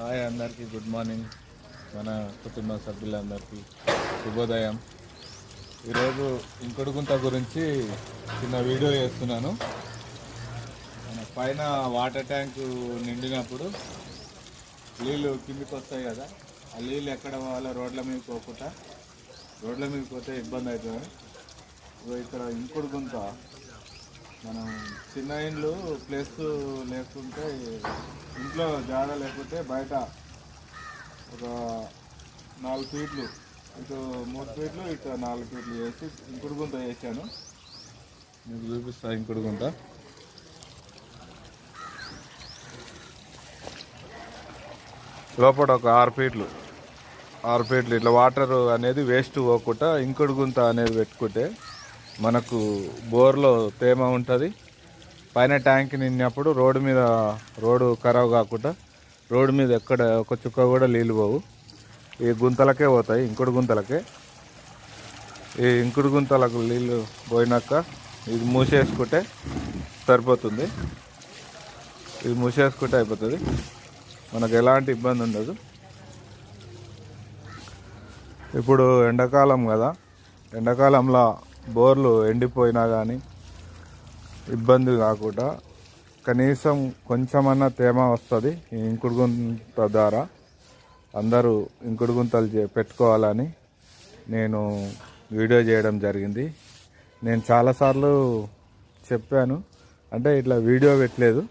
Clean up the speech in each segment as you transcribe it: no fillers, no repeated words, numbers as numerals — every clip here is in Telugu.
హాయ్ అందరికీ గుడ్ మార్నింగ్. మన కుటుంబ సభ్యులందరికీ శుభోదయం. ఈరోజు ఇంకుడుగుంత గురించి చిన్న వీడియో చేస్తున్నాను. మన పైన వాటర్ ట్యాంకు నిండినప్పుడు నీళ్ళు కిందికి వస్తాయి కదా, ఆ నీళ్ళు ఎక్కడ పోవాలో రోడ్ల మీద పోకుండా, రోడ్ల మీద పోతే ఇబ్బంది అవుతుంది. ఇక్కడ ఇంకుడుగుంత మనం చిన్న ఇండ్లు ప్లేస్ లేకుంటే, ఇంట్లో జాగా లేకపోతే బయట ఒక 4 ఫీట్లు, ఇటు 3 ఫీట్లు, ఇటు 4 ఫీట్లు చేసి ఇంకుడుగుంత వేసాను. మీకు చూపిస్తా. ఇంకుడుగుంత లోపల ఒక 6 ఫీట్లు ఇట్లా వాటర్ అనేది వేస్ట్ పోకుండా ఇంకుడుగుంత అనేది పెట్టుకుంటే మనకు బోర్లో తేమ ఉంటుంది. పైన ట్యాంక్ నిండినప్పుడు రోడ్డు ఖరాబ్ కాకుండా రోడ్డు మీద ఎక్కడ ఒక చుక్క కూడా నీళ్ళు పోవు. ఈ గుంతలకే పోతాయి, ఇంకుడు గుంతలకే. ఈ ఇంకుడు గుంతలకు నీళ్ళు పోయినాక ఇది మూసేసుకుంటే సరిపోతుంది. ఇది మూసేసుకుంటే అయిపోతుంది, మనకు ఎలాంటి ఇబ్బంది ఉండదు. ఇప్పుడు ఎండాకాలం కదా, ఎండాకాలంలో బోర్లు ఎండిపోయినా కానీ ఇబ్బంది కాకుండా కనీసం కొంచెమన్నా తేమ వస్తుంది ఈ ఇంకుడు గుంత ద్వారా. అందరూ ఇంకుడు గుంతలు పెట్టుకోవాలని నేను వీడియో చేయడం జరిగింది. నేను చాలాసార్లు చెప్పాను, అంటే ఇట్లా వీడియో పెట్టలేదు,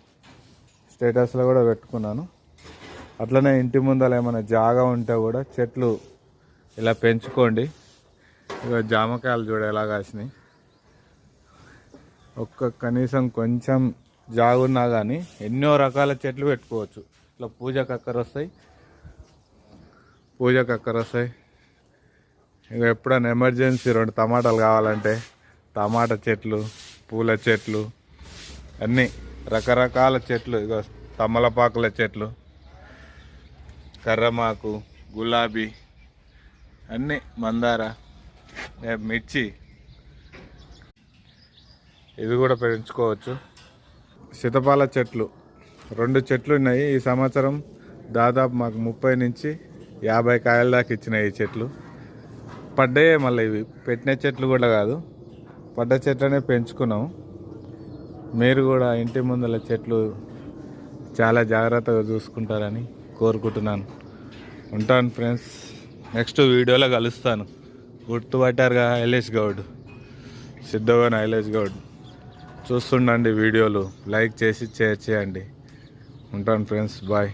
స్టేటస్లో కూడా పెట్టుకున్నాను. అట్లనే ఇంటి ముందర ఏమైనా జాగా ఉంటే కూడా చెట్లు ఇలా పెంచుకోండి. ఇక జామకాయలు చూడ ఎలా కాసినాయి. కనీసం కొంచెం జాగున్నా కానీ ఎన్నో రకాల చెట్లు పెట్టుకోవచ్చు. ఇట్లా పూజ కక్కర వస్తాయి. ఇక ఎప్పుడైనా ఎమర్జెన్సీ 2 టమాటాలు కావాలంటే టమాటా చెట్లు, పూల చెట్లు, అన్నీ రకరకాల చెట్లు. ఇక తమలపాకుల చెట్లు, కర్రమాకు, గులాబీ, అన్నీ, మందార, మిర్చి, ఇది కూడా పెంచుకోవచ్చు. సీతాఫల చెట్లు 2 చెట్లు ఉన్నాయి. ఈ సంవత్సరం దాదాపు మాకు 30 నుంచి 50 కాయల దాకా ఇచ్చినాయి. ఈ చెట్లు పడ్డాయే, మళ్ళీ ఇవి పెట్టిన చెట్లు కూడా కాదు, పడ్డ చెట్లనే పెంచుకున్నాము. మీరు కూడా ఇంటి ముందర చెట్లు చాలా జాగ్రత్తగా చూసుకుంటారని కోరుకుంటున్నాను. ఉంటాను ఫ్రెండ్స్, నెక్స్ట్ వీడియోలో కలుస్తాను. గుర్తుపట్టారుగా, ఐలేష్ గౌడ్, సిద్ధవన్ ఐలేష్ గౌడ్. చూస్తుండండి వీడియోలు, లైక్ చేసి షేర్ చేయండి. ఉంటాను ఫ్రెండ్స్, బాయ్.